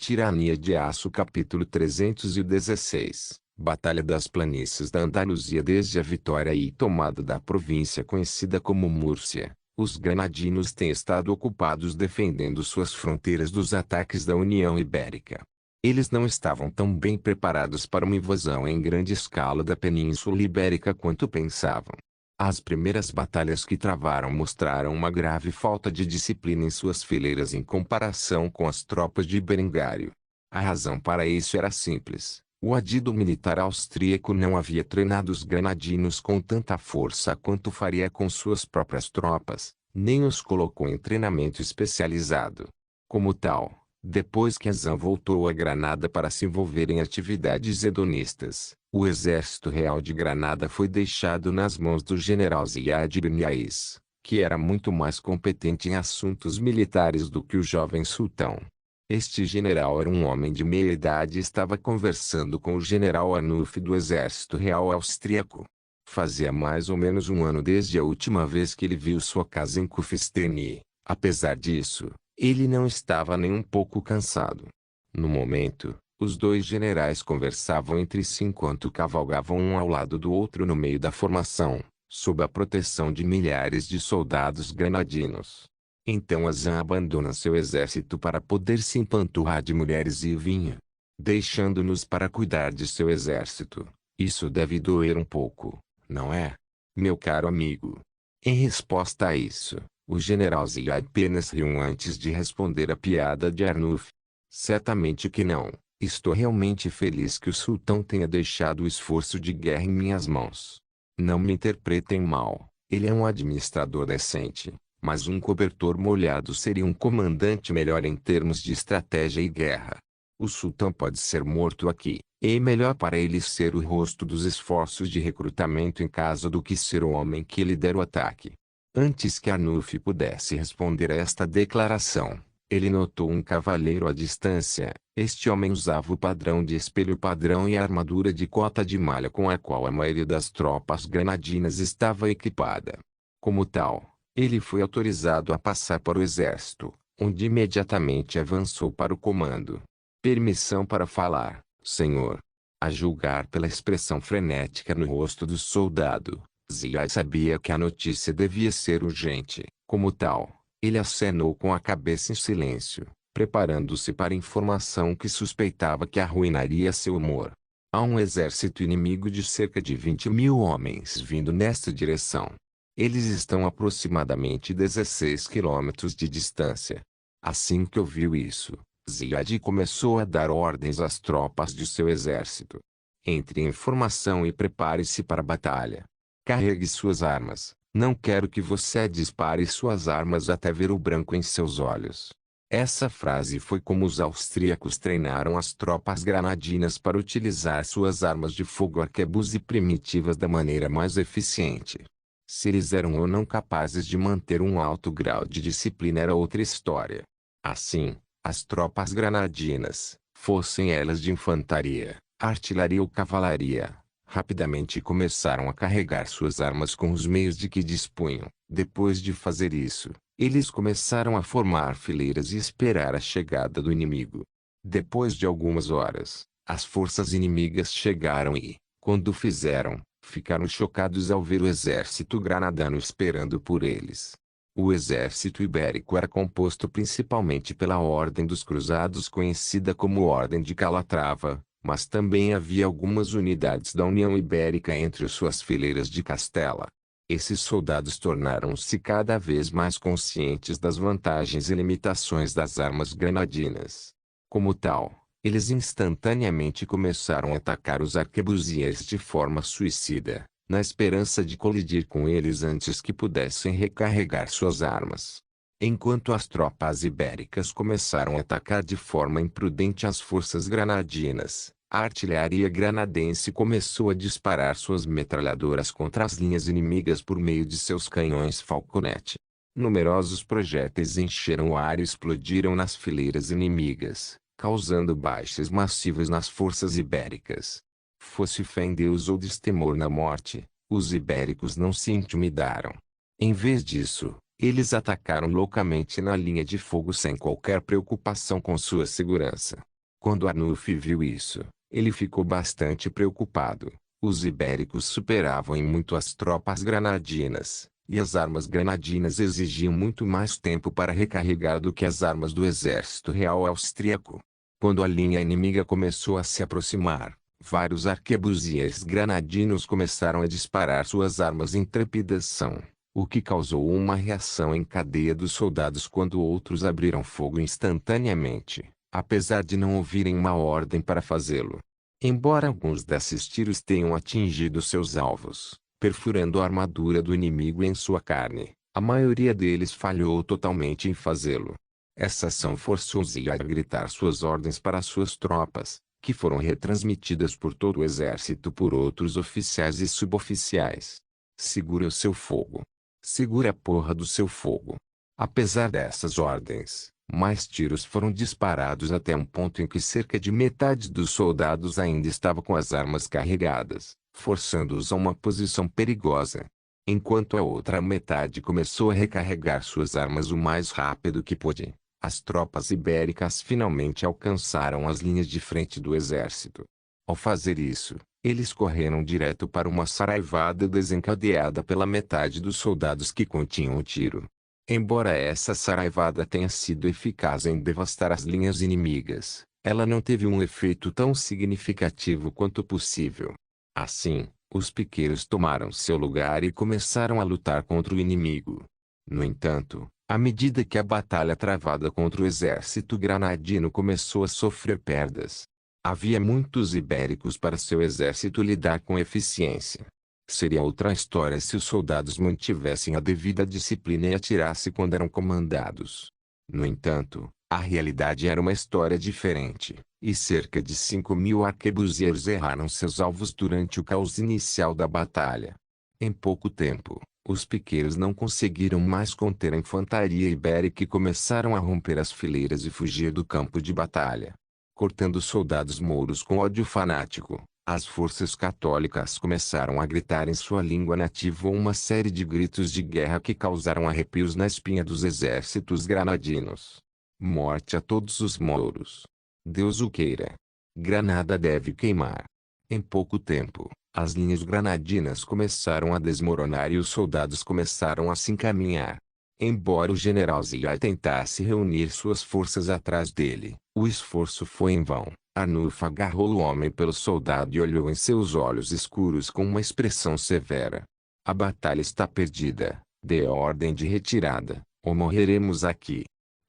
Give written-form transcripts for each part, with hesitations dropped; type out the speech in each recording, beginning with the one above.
Tirania de Aço capítulo 316 Batalha das Planícies da Andaluzia. Desde a vitória e tomada da província conhecida como Múrcia, os granadinos têm estado ocupados defendendo suas fronteiras dos ataques da União Ibérica. Eles não estavam tão bem preparados para uma invasão em grande escala da Península Ibérica quanto pensavam. As primeiras batalhas que travaram mostraram uma grave falta de disciplina em suas fileiras em comparação com as tropas de Berengário. A razão para isso era simples: o adido militar austríaco não havia treinado os granadinos com tanta força quanto faria com suas próprias tropas, nem os colocou em treinamento especializado. Como tal, depois que Azam voltou a Granada para se envolver em atividades hedonistas, o exército real de Granada foi deixado nas mãos do general Ziad ibn Yais, que era muito mais competente em assuntos militares do que o jovem sultão. Este general era um homem de meia idade e estava conversando com o general Arnulf do exército real austríaco. Fazia mais ou menos um ano desde a última vez que ele viu sua casa em Kufstein. Apesar disso, ele não estava nem um pouco cansado. No momento, os dois generais conversavam entre si enquanto cavalgavam um ao lado do outro no meio da formação, sob a proteção de milhares de soldados granadinos. Então Azam abandona seu exército para poder se empanturrar de mulheres e vinho, deixando-nos para cuidar de seu exército. Isso deve doer um pouco, não é, meu caro amigo? Em resposta a isso, o general Ziad apenas riu antes de responder a piada de Arnulf. Certamente que não. Estou realmente feliz que o sultão tenha deixado o esforço de guerra em minhas mãos. Não me interpretem mal, ele é um administrador decente, mas um cobertor molhado seria um comandante melhor em termos de estratégia e guerra. O sultão pode ser morto aqui, e é melhor para ele ser o rosto dos esforços de recrutamento em casa do que ser o homem que lidera o ataque. Antes que Arnulf pudesse responder a esta declaração, ele notou um cavaleiro à distância. Este homem usava o padrão de espelho padrão e a armadura de cota de malha com a qual a maioria das tropas granadinas estava equipada. Como tal, ele foi autorizado a passar para o exército, onde imediatamente avançou para o comando. Permissão para falar, senhor. A julgar pela expressão frenética no rosto do soldado, Ziad sabia que a notícia devia ser urgente. Como tal, ele acenou com a cabeça em silêncio, preparando-se para a informação que suspeitava que arruinaria seu humor. Há um exército inimigo de cerca de 20.000 homens vindo nesta direção. Eles estão a aproximadamente 16 quilômetros de distância. Assim que ouviu isso, Ziad começou a dar ordens às tropas de seu exército. Entre em formação e prepare-se para a batalha. Carregue suas armas. Não quero que você dispare suas armas até ver o branco em seus olhos. Essa frase foi como os austríacos treinaram as tropas granadinas para utilizar suas armas de fogo arquebus e primitivas da maneira mais eficiente. Se eles eram ou não capazes de manter um alto grau de disciplina era outra história. Assim, as tropas granadinas, fossem elas de infantaria, artilharia ou cavalaria, rapidamente começaram a carregar suas armas com os meios de que dispunham. Depois de fazer isso, eles começaram a formar fileiras e esperar a chegada do inimigo. Depois de algumas horas, as forças inimigas chegaram e, quando fizeram, ficaram chocados ao ver o exército granadano esperando por eles. O exército ibérico era composto principalmente pela Ordem dos Cruzados, conhecida como Ordem de Calatrava, mas também havia algumas unidades da União Ibérica entre suas fileiras de Castela. Esses soldados tornaram-se cada vez mais conscientes das vantagens e limitações das armas granadinas. Como tal, eles instantaneamente começaram a atacar os arquebusiers de forma suicida, na esperança de colidir com eles antes que pudessem recarregar suas armas. Enquanto as tropas ibéricas começaram a atacar de forma imprudente as forças granadinas, a artilharia granadense começou a disparar suas metralhadoras contra as linhas inimigas por meio de seus canhões Falconet. Numerosos projéteis encheram o ar e explodiram nas fileiras inimigas, causando baixas massivas nas forças ibéricas. Fosse fé em Deus ou destemor na morte, os ibéricos não se intimidaram. Em vez disso, eles atacaram loucamente na linha de fogo sem qualquer preocupação com sua segurança. Quando Arnulfo viu isso, ele ficou bastante preocupado. Os ibéricos superavam em muito as tropas granadinas, e as armas granadinas exigiam muito mais tempo para recarregar do que as armas do exército real austríaco. Quando a linha inimiga começou a se aproximar, vários arquebusiers granadinos começaram a disparar suas armas em trepidação, o que causou uma reação em cadeia dos soldados quando outros abriram fogo instantaneamente, apesar de não ouvirem uma ordem para fazê-lo. Embora alguns desses tiros tenham atingido seus alvos, perfurando a armadura do inimigo em sua carne, a maioria deles falhou totalmente em fazê-lo. Essa ação forçou Zia a gritar suas ordens para suas tropas, que foram retransmitidas por todo o exército por outros oficiais e suboficiais. Segura o seu fogo. Segura a porra do seu fogo. Apesar dessas ordens, mais tiros foram disparados até um ponto em que cerca de metade dos soldados ainda estava com as armas carregadas, forçando-os a uma posição perigosa. Enquanto a outra metade começou a recarregar suas armas o mais rápido que pôde, as tropas ibéricas finalmente alcançaram as linhas de frente do exército. Ao fazer isso, eles correram direto para uma saraivada desencadeada pela metade dos soldados que continham o tiro. Embora essa saraivada tenha sido eficaz em devastar as linhas inimigas, ela não teve um efeito tão significativo quanto possível. Assim, os piqueiros tomaram seu lugar e começaram a lutar contra o inimigo. No entanto, à medida que a batalha travada contra o exército granadino começou a sofrer perdas, havia muitos ibéricos para seu exército lidar com eficiência. Seria outra história se os soldados mantivessem a devida disciplina e atirassem quando eram comandados. No entanto, a realidade era uma história diferente, e cerca de 5.000 arquebusiers erraram seus alvos durante o caos inicial da batalha. Em pouco tempo, os piqueiros não conseguiram mais conter a infantaria ibérica e começaram a romper as fileiras e fugir do campo de batalha. Cortando os soldados mouros com ódio fanático, as forças católicas começaram a gritar em sua língua nativa uma série de gritos de guerra que causaram arrepios na espinha dos exércitos granadinos. Morte a todos os mouros. Deus o queira. Granada deve queimar. Em pouco tempo, as linhas granadinas começaram a desmoronar e os soldados começaram a se encaminhar. Embora o general Zia tentasse reunir suas forças atrás dele, o esforço foi em vão. Arnulfo agarrou o homem pelo soldado e olhou em seus olhos escuros com uma expressão severa. A batalha está perdida. Dê ordem de retirada, ou morreremos aqui.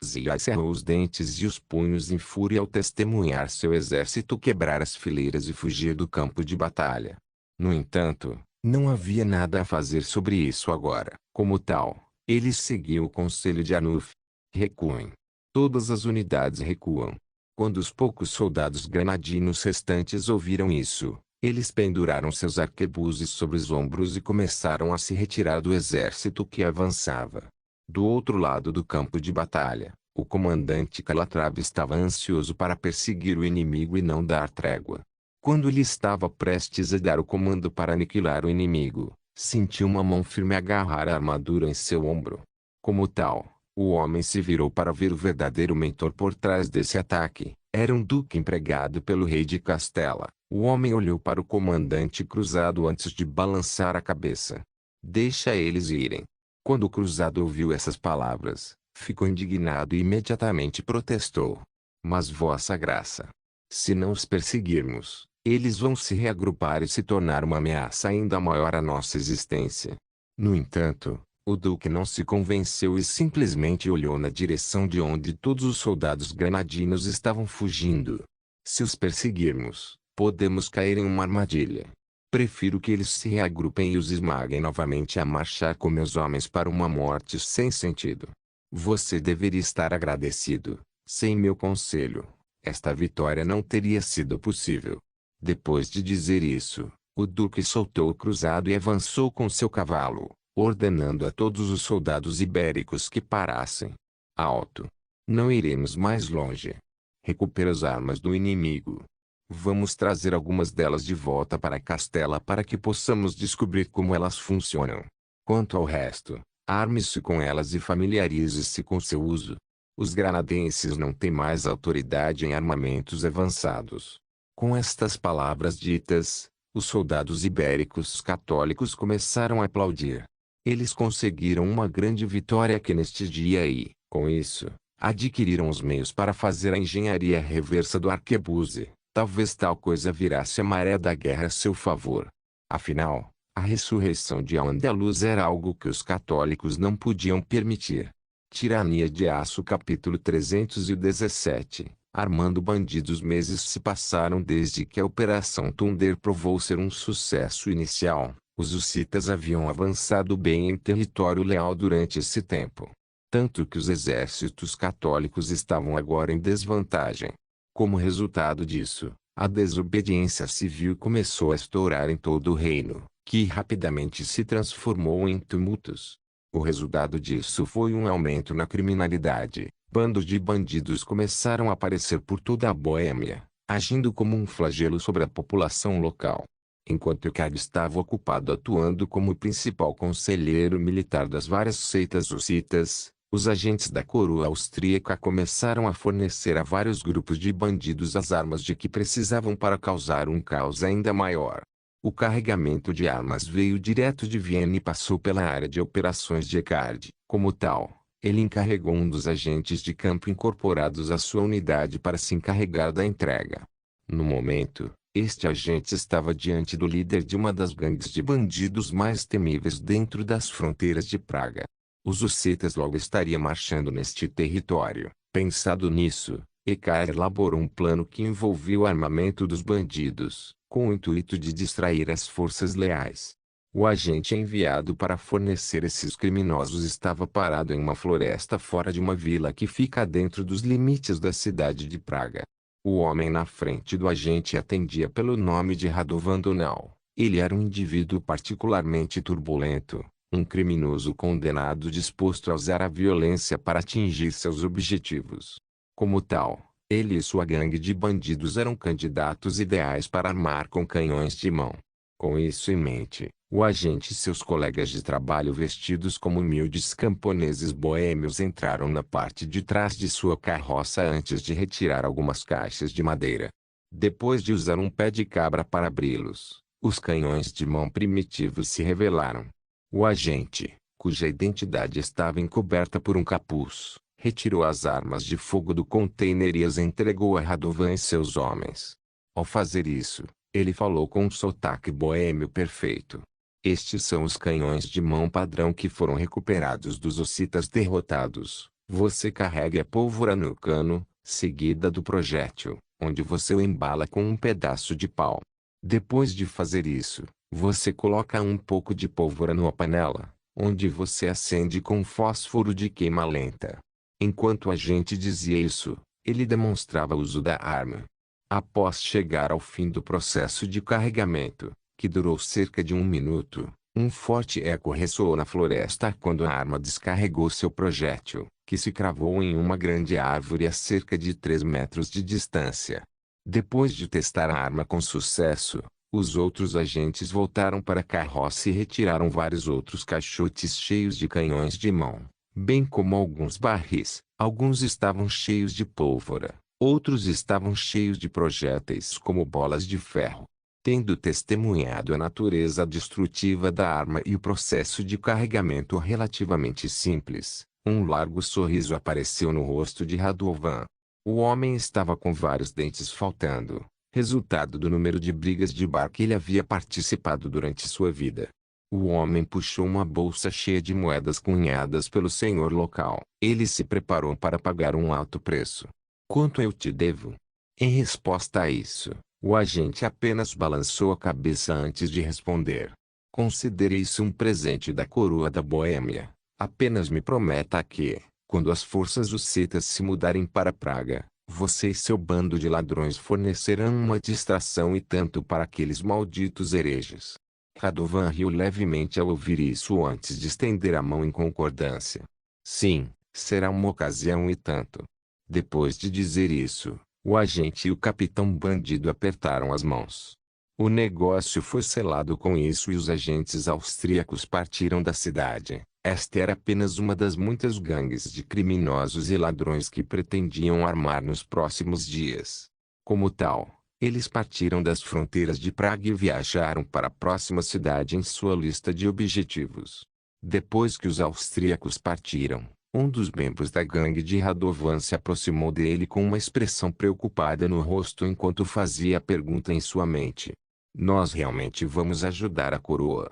Zia cerrou os dentes e os punhos em fúria ao testemunhar seu exército quebrar as fileiras e fugir do campo de batalha. No entanto, não havia nada a fazer sobre isso agora. Como tal, ele seguiu o conselho de Arnulfo. Recuem. Todas as unidades recuam. Quando os poucos soldados granadinos restantes ouviram isso, eles penduraram seus arquebuses sobre os ombros e começaram a se retirar do exército que avançava. Do outro lado do campo de batalha, o comandante Calatrava estava ansioso para perseguir o inimigo e não dar trégua. Quando ele estava prestes a dar o comando para aniquilar o inimigo, sentiu uma mão firme agarrar a armadura em seu ombro. Como tal, o homem se virou para ver o verdadeiro mentor por trás desse ataque. Era um duque empregado pelo rei de Castela. O homem olhou para o comandante cruzado antes de balançar a cabeça. Deixa eles irem. Quando o cruzado ouviu essas palavras, ficou indignado e imediatamente protestou. Mas vossa graça, se não os perseguirmos, eles vão se reagrupar e se tornar uma ameaça ainda maior à nossa existência. No entanto, o duque não se convenceu e simplesmente olhou na direção de onde todos os soldados granadinos estavam fugindo. Se os perseguirmos, podemos cair em uma armadilha. Prefiro que eles se reagrupem e os esmaguem novamente a marchar com meus homens para uma morte sem sentido. Você deveria estar agradecido. Sem meu conselho, esta vitória não teria sido possível. Depois de dizer isso, o duque soltou o cruzado e avançou com seu cavalo, ordenando a todos os soldados ibéricos que parassem. Alto! Não iremos mais longe. Recupera as armas do inimigo. Vamos trazer algumas delas de volta para Castela para que possamos descobrir como elas funcionam. Quanto ao resto, arme-se com elas e familiarize-se com seu uso. Os granadenses não têm mais autoridade em armamentos avançados. Com estas palavras ditas, os soldados ibéricos católicos começaram a aplaudir. Eles conseguiram uma grande vitória aqui neste dia e, com isso, adquiriram os meios para fazer a engenharia reversa do arquebuse. Talvez tal coisa virasse a maré da guerra a seu favor. Afinal, a ressurreição de Al-Andalus era algo que os católicos não podiam permitir. Tirania de Aço capítulo 317. Armando bandidos. Meses se passaram desde que a Operação Thunder provou ser um sucesso inicial. Os hussitas haviam avançado bem em território leal durante esse tempo. Tanto que os exércitos católicos estavam agora em desvantagem. Como resultado disso, a desobediência civil começou a estourar em todo o reino, que rapidamente se transformou em tumultos. O resultado disso foi um aumento na criminalidade. Bandos de bandidos começaram a aparecer por toda a Boêmia, agindo como um flagelo sobre a população local. Enquanto Eckhard estava ocupado atuando como principal conselheiro militar das várias seitas hussitas, os agentes da coroa austríaca começaram a fornecer a vários grupos de bandidos as armas de que precisavam para causar um caos ainda maior. O carregamento de armas veio direto de Viena e passou pela área de operações de Eckhard. Como tal, ele encarregou um dos agentes de campo incorporados à sua unidade para se encarregar da entrega. No momento, este agente estava diante do líder de uma das gangues de bandidos mais temíveis dentro das fronteiras de Praga. Os hussitas logo estariam marchando neste território. Pensado nisso, Eckhard elaborou um plano que envolvia o armamento dos bandidos, com o intuito de distrair as forças leais. O agente enviado para fornecer esses criminosos estava parado em uma floresta fora de uma vila que fica dentro dos limites da cidade de Praga. O homem na frente do agente atendia pelo nome de Radovan Donal. Ele era um indivíduo particularmente turbulento, um criminoso condenado disposto a usar a violência para atingir seus objetivos. Como tal, ele e sua gangue de bandidos eram candidatos ideais para armar com canhões de mão. Com isso em mente, o agente e seus colegas de trabalho vestidos como humildes camponeses boêmios entraram na parte de trás de sua carroça antes de retirar algumas caixas de madeira. Depois de usar um pé de cabra para abri-los, os canhões de mão primitivos se revelaram. O agente, cuja identidade estava encoberta por um capuz, retirou as armas de fogo do container e as entregou a Radovan e seus homens. Ao fazer isso, ele falou com um sotaque boêmio perfeito. Estes são os canhões de mão padrão que foram recuperados dos hussitas derrotados. Você carrega a pólvora no cano, seguida do projétil, onde você o embala com um pedaço de pau. Depois de fazer isso, você coloca um pouco de pólvora numa panela, onde você acende com fósforo de queima lenta. Enquanto o agente dizia isso, ele demonstrava o uso da arma. Após chegar ao fim do processo de carregamento, que durou cerca de 1 minuto, um forte eco ressoou na floresta quando a arma descarregou seu projétil, que se cravou em uma grande árvore a cerca de 3 metros de distância. Depois de testar a arma com sucesso, os outros agentes voltaram para a carroça e retiraram vários outros caixotes cheios de canhões de mão, bem como alguns barris. Alguns estavam cheios de pólvora, outros estavam cheios de projéteis como bolas de ferro. Tendo testemunhado a natureza destrutiva da arma e o processo de carregamento relativamente simples, um largo sorriso apareceu no rosto de Radovan. O homem estava com vários dentes faltando, resultado do número de brigas de bar que ele havia participado durante sua vida. O homem puxou uma bolsa cheia de moedas cunhadas pelo senhor local. Ele se preparou para pagar um alto preço. Quanto eu te devo? Em resposta a isso, o agente apenas balançou a cabeça antes de responder. Considere isso um presente da coroa da Boêmia. Apenas me prometa que, quando as forças hussitas se mudarem para Praga, você e seu bando de ladrões fornecerão uma distração e tanto para aqueles malditos hereges. Radovan riu levemente ao ouvir isso antes de estender a mão em concordância. Sim, será uma ocasião e tanto. Depois de dizer isso, o agente e o capitão bandido apertaram as mãos. O negócio foi selado com isso e os agentes austríacos partiram da cidade. Esta era apenas uma das muitas gangues de criminosos e ladrões que pretendiam armar nos próximos dias. Como tal, eles partiram das fronteiras de Praga e viajaram para a próxima cidade em sua lista de objetivos. Depois que os austríacos partiram, um dos membros da gangue de Radovan se aproximou dele com uma expressão preocupada no rosto enquanto fazia a pergunta em sua mente. Nós realmente vamos ajudar a coroa?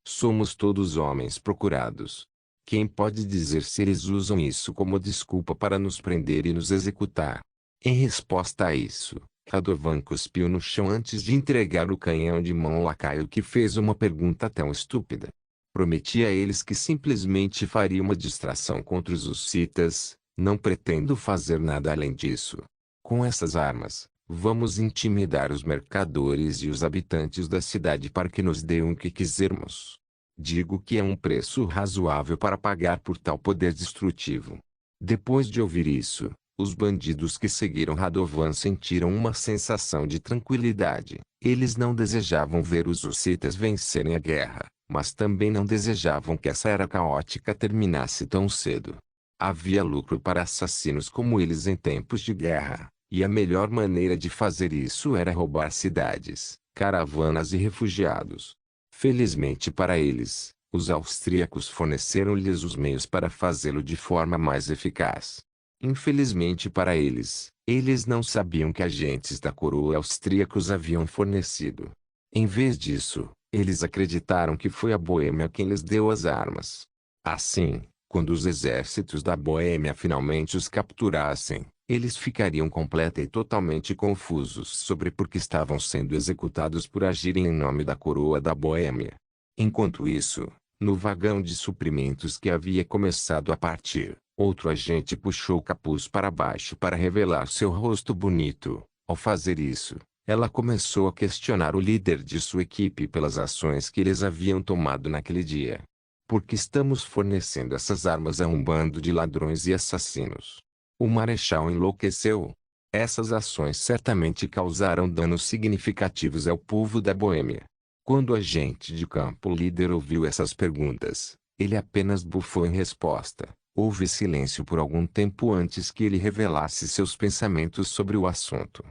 Somos todos homens procurados. Quem pode dizer se eles usam isso como desculpa para nos prender e nos executar? Em resposta a isso, Radovan cuspiu no chão antes de entregar o canhão de mão ao lacaio que fez uma pergunta tão estúpida. Prometi a eles que simplesmente faria uma distração contra os hussitas, não pretendo fazer nada além disso. Com essas armas, vamos intimidar os mercadores e os habitantes da cidade para que nos deem o que quisermos. Digo que é um preço razoável para pagar por tal poder destrutivo. Depois de ouvir isso, os bandidos que seguiram Radovan sentiram uma sensação de tranquilidade. Eles não desejavam ver os hussitas vencerem a guerra, mas também não desejavam que essa era caótica terminasse tão cedo. Havia lucro para assassinos como eles em tempos de guerra, e a melhor maneira de fazer isso era roubar cidades, caravanas e refugiados. Felizmente para eles, os austríacos forneceram-lhes os meios para fazê-lo de forma mais eficaz. Infelizmente para eles, eles não sabiam que agentes da coroa austríacos haviam fornecido. Em vez disso, eles acreditaram que foi a Boêmia quem lhes deu as armas. Assim, quando os exércitos da Boêmia finalmente os capturassem, eles ficariam completa e totalmente confusos sobre por que estavam sendo executados por agirem em nome da coroa da Boêmia. Enquanto isso, no vagão de suprimentos que havia começado a partir, outro agente puxou o capuz para baixo para revelar seu rosto bonito. Ao fazer isso, ela começou a questionar o líder de sua equipe pelas ações que eles haviam tomado naquele dia. Por que estamos fornecendo essas armas a um bando de ladrões e assassinos? O marechal enlouqueceu. Essas ações certamente causaram danos significativos ao povo da Boêmia. Quando o agente de campo líder ouviu essas perguntas, ele apenas bufou em resposta. Houve silêncio por algum tempo antes que ele revelasse seus pensamentos sobre o assunto.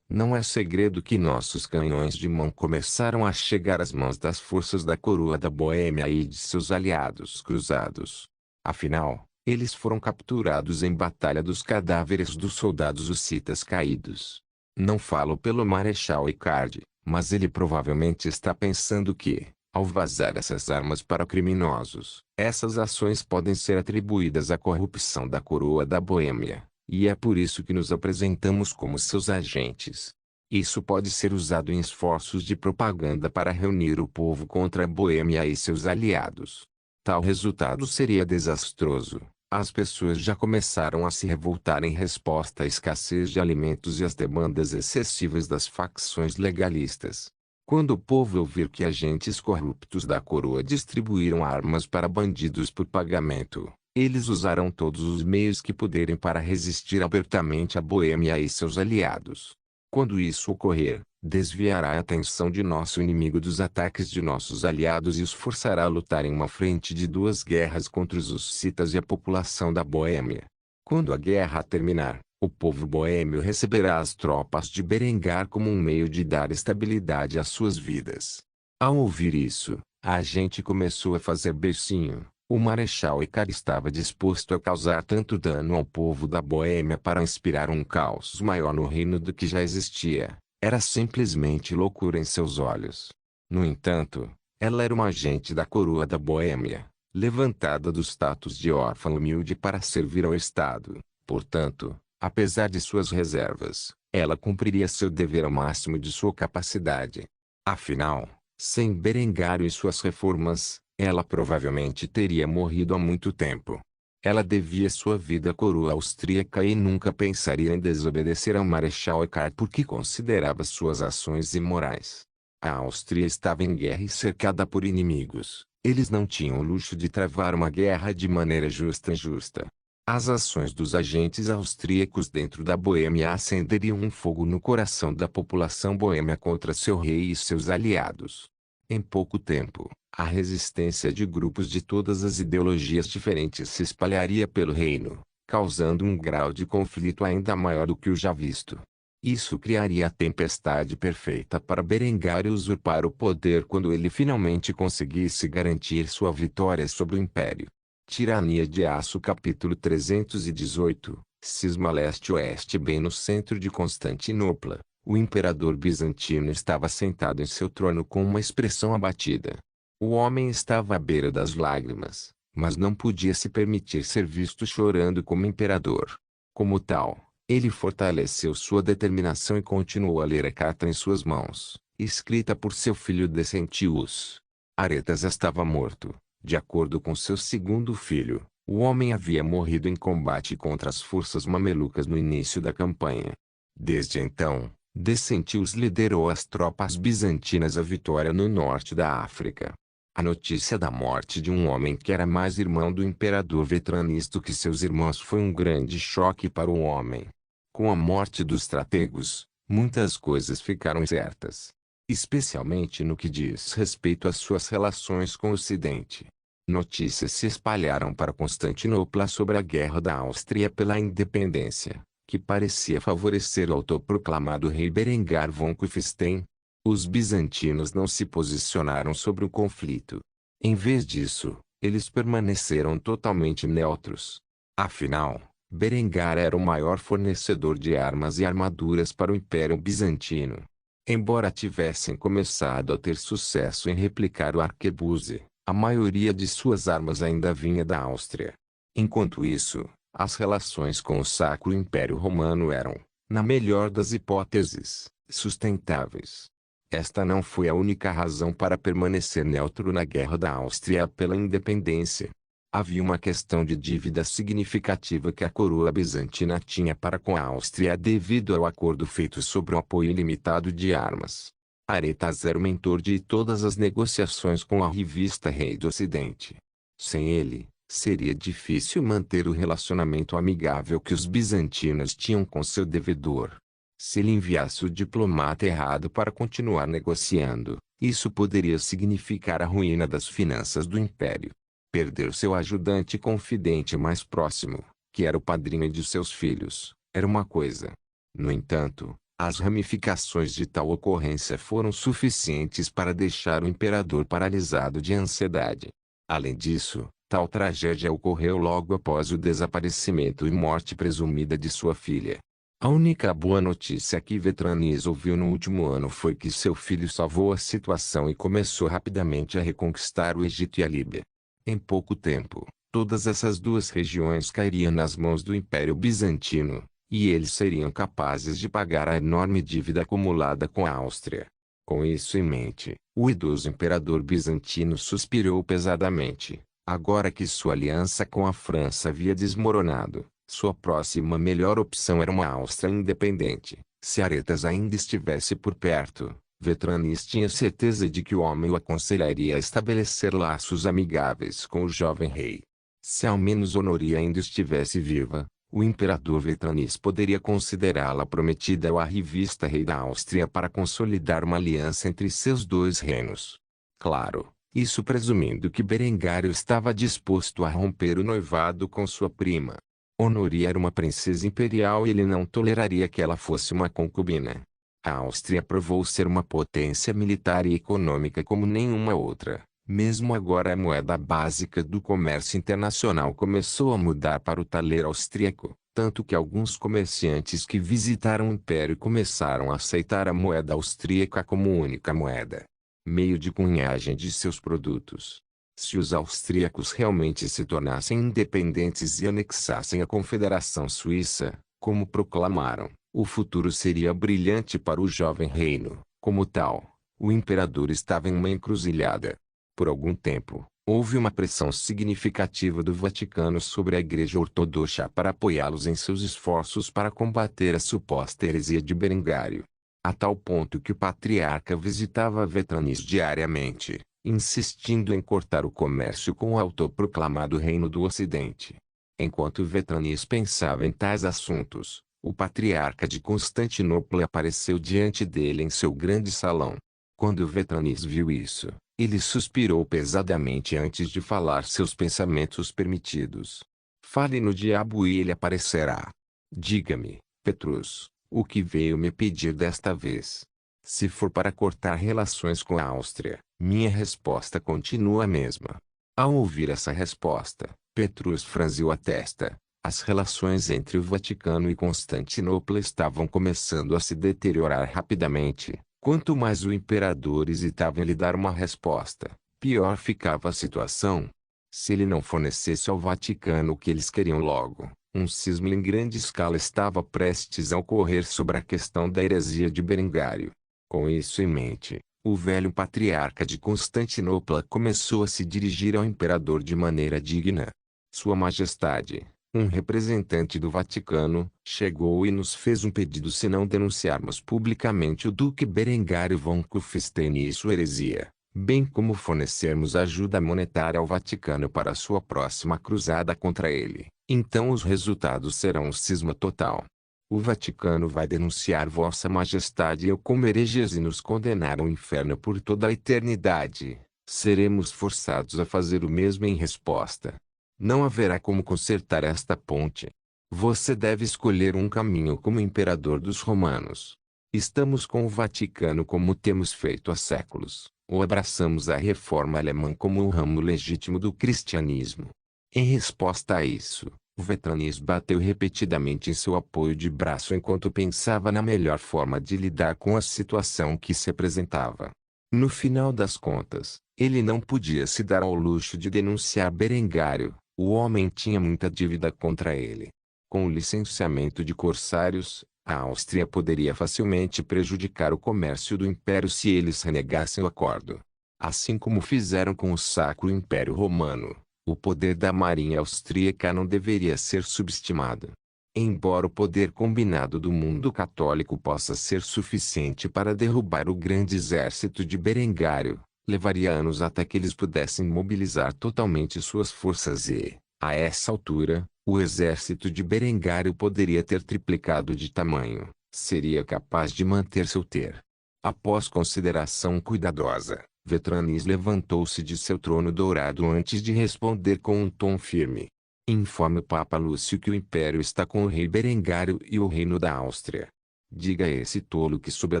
Não é segredo que nossos canhões de mão começaram a chegar às mãos das forças da coroa da Boêmia e de seus aliados cruzados. Afinal, eles foram capturados em batalha dos cadáveres dos soldados hussitas caídos. Não falo pelo Marechal Ricard, mas ele provavelmente está pensando que, ao vazar essas armas para criminosos, essas ações podem ser atribuídas à corrupção da coroa da Boêmia, e é por isso que nos apresentamos como seus agentes. Isso pode ser usado em esforços de propaganda para reunir o povo contra a Boêmia e seus aliados. Tal resultado seria desastroso. As pessoas já começaram a se revoltar em resposta à escassez de alimentos e às demandas excessivas das facções legalistas. Quando o povo ouvir que agentes corruptos da coroa distribuíram armas para bandidos por pagamento, eles usarão todos os meios que puderem para resistir abertamente à Boêmia e seus aliados. Quando isso ocorrer, desviará a atenção de nosso inimigo dos ataques de nossos aliados e os forçará a lutar em uma frente de duas guerras contra os hussitas e a população da Boêmia. Quando a guerra terminar, o povo boêmio receberá as tropas de Berengar como um meio de dar estabilidade às suas vidas. Ao ouvir isso, a gente começou a fazer beicinho. O Marechal Ricard estava disposto a causar tanto dano ao povo da Boêmia para inspirar um caos maior no reino do que já existia. Era simplesmente loucura em seus olhos. No entanto, ela era uma agente da coroa da Boêmia, levantada do status de órfã humilde para servir ao Estado. Portanto, apesar de suas reservas, ela cumpriria seu dever ao máximo de sua capacidade. Afinal, sem Berengário e suas reformas, ela provavelmente teria morrido há muito tempo. Ela devia sua vida à coroa austríaca e nunca pensaria em desobedecer ao Marechal Ricard porque considerava suas ações imorais. A Áustria estava em guerra e cercada por inimigos. Eles não tinham o luxo de travar uma guerra de maneira justa e justa. As ações dos agentes austríacos dentro da Boêmia acenderiam um fogo no coração da população boêmia contra seu rei e seus aliados. Em pouco tempo, a resistência de grupos de todas as ideologias diferentes se espalharia pelo reino, causando um grau de conflito ainda maior do que o já visto. Isso criaria a tempestade perfeita para Berengário usurpar o poder quando ele finalmente conseguisse garantir sua vitória sobre o Império. Tirania de Aço capítulo 318, Cisma Leste-Oeste. Bem no centro de Constantinopla, o imperador bizantino estava sentado em seu trono com uma expressão abatida. O homem estava à beira das lágrimas, mas não podia se permitir ser visto chorando como imperador. Como tal, ele fortaleceu sua determinação e continuou a ler a carta em suas mãos, escrita por seu filho Decentius. Aretas estava morto. De acordo com seu segundo filho, o homem havia morrido em combate contra as forças mamelucas no início da campanha. Desde então, Decentius liderou as tropas bizantinas à vitória no norte da África. A notícia da morte de um homem que era mais irmão do imperador Vetranis do que seus irmãos foi um grande choque para o homem. Com a morte dos strategos, muitas coisas ficaram certas, especialmente no que diz respeito às suas relações com o Ocidente. Notícias se espalharam para Constantinopla sobre a guerra da Áustria pela independência, que parecia favorecer o autoproclamado rei Berengar von Kufstein. Os bizantinos não se posicionaram sobre o conflito. Em vez disso, eles permaneceram totalmente neutros. Afinal, Berengar era o maior fornecedor de armas e armaduras para o Império Bizantino. Embora tivessem começado a ter sucesso em replicar o arquebuse, a maioria de suas armas ainda vinha da Áustria. Enquanto isso, as relações com o Sacro Império Romano eram, na melhor das hipóteses, sustentáveis. Esta não foi a única razão para permanecer neutro na Guerra da Áustria pela independência. Havia uma questão de dívida significativa que a coroa bizantina tinha para com a Áustria devido ao acordo feito sobre o apoio ilimitado de armas. Aretas era o mentor de todas as negociações com a revista Rei do Ocidente. Sem ele, seria difícil manter o relacionamento amigável que os bizantinos tinham com seu devedor. Se ele enviasse o diplomata errado para continuar negociando, isso poderia significar a ruína das finanças do império. Perder seu ajudante e confidente mais próximo, que era o padrinho de seus filhos, era uma coisa. No entanto, as ramificações de tal ocorrência foram suficientes para deixar o imperador paralisado de ansiedade. Além disso, tal tragédia ocorreu logo após o desaparecimento e morte presumida de sua filha. A única boa notícia que Vetranis ouviu no último ano foi que seu filho salvou a situação e começou rapidamente a reconquistar o Egito e a Líbia. Em pouco tempo, todas essas duas regiões cairiam nas mãos do Império Bizantino, e eles seriam capazes de pagar a enorme dívida acumulada com a Áustria. Com isso em mente, o idoso imperador bizantino suspirou pesadamente. Agora que sua aliança com a França havia desmoronado, sua próxima melhor opção era uma Áustria independente. Se Aretas ainda estivesse por perto, Vetranis tinha certeza de que o homem o aconselharia a estabelecer laços amigáveis com o jovem rei. Se ao menos Honoria ainda estivesse viva, o imperador Vetranis poderia considerá-la prometida à revista Rei da Áustria para consolidar uma aliança entre seus dois reinos. Claro, isso presumindo que Berengário estava disposto a romper o noivado com sua prima. Honoria era uma princesa imperial e ele não toleraria que ela fosse uma concubina. A Áustria provou ser uma potência militar e econômica como nenhuma outra. Mesmo agora a moeda básica do comércio internacional começou a mudar para o taler austríaco, tanto que alguns comerciantes que visitaram o império começaram a aceitar a moeda austríaca como única moeda, meio de cunhagem de seus produtos. Se os austríacos realmente se tornassem independentes e anexassem a Confederação Suíça, como proclamaram, o futuro seria brilhante para o jovem reino. Como tal, o imperador estava em uma encruzilhada. Por algum tempo, houve uma pressão significativa do Vaticano sobre a Igreja Ortodoxa para apoiá-los em seus esforços para combater a suposta heresia de Berengário. A tal ponto que o patriarca visitava Vetranis diariamente, insistindo em cortar o comércio com o autoproclamado Reino do Ocidente. Enquanto Vetranis pensava em tais assuntos, o patriarca de Constantinopla apareceu diante dele em seu grande salão. Quando Vetranis viu isso, ele suspirou pesadamente antes de falar seus pensamentos permitidos. Fale no diabo e ele aparecerá. Diga-me, Petrus, o que veio me pedir desta vez? Se for para cortar relações com a Áustria, minha resposta continua a mesma. Ao ouvir essa resposta, Petrus franziu a testa. As relações entre o Vaticano e Constantinopla estavam começando a se deteriorar rapidamente. Quanto mais o imperador hesitava em lhe dar uma resposta, pior ficava a situação. Se ele não fornecesse ao Vaticano o que eles queriam logo, um cisma em grande escala estava prestes a ocorrer sobre a questão da heresia de Berengário. Com isso em mente, o velho patriarca de Constantinopla começou a se dirigir ao imperador de maneira digna. Sua Majestade, um representante do Vaticano, chegou e nos fez um pedido se não denunciarmos publicamente o Duque Berengário von Kufstein e sua heresia, bem como fornecermos ajuda monetária ao Vaticano para sua próxima cruzada contra ele, então os resultados serão um cisma total. O Vaticano vai denunciar Vossa Majestade e eu como hereges e nos condenar ao inferno por toda a eternidade. Seremos forçados a fazer o mesmo em resposta. Não haverá como consertar esta ponte. Você deve escolher um caminho como imperador dos romanos. Estamos com o Vaticano como temos feito há séculos, ou abraçamos a reforma alemã como o ramo legítimo do cristianismo. Em resposta a isso, Vetranis bateu repetidamente em seu apoio de braço enquanto pensava na melhor forma de lidar com a situação que se apresentava. No final das contas, ele não podia se dar ao luxo de denunciar Berengário. O homem tinha muita dívida contra ele. Com o licenciamento de corsários, a Áustria poderia facilmente prejudicar o comércio do império se eles renegassem o acordo. Assim como fizeram com o Sacro Império Romano, o poder da marinha austríaca não deveria ser subestimado. Embora o poder combinado do mundo católico possa ser suficiente para derrubar o grande exército de Berengário, levaria anos até que eles pudessem mobilizar totalmente suas forças e, a essa altura, o exército de Berengário poderia ter triplicado de tamanho, seria capaz de manter seu ter. Após consideração cuidadosa, Vetranis levantou-se de seu trono dourado antes de responder com um tom firme. Informe o Papa Lúcio que o império está com o rei Berengário e o reino da Áustria. Diga a esse tolo que sob a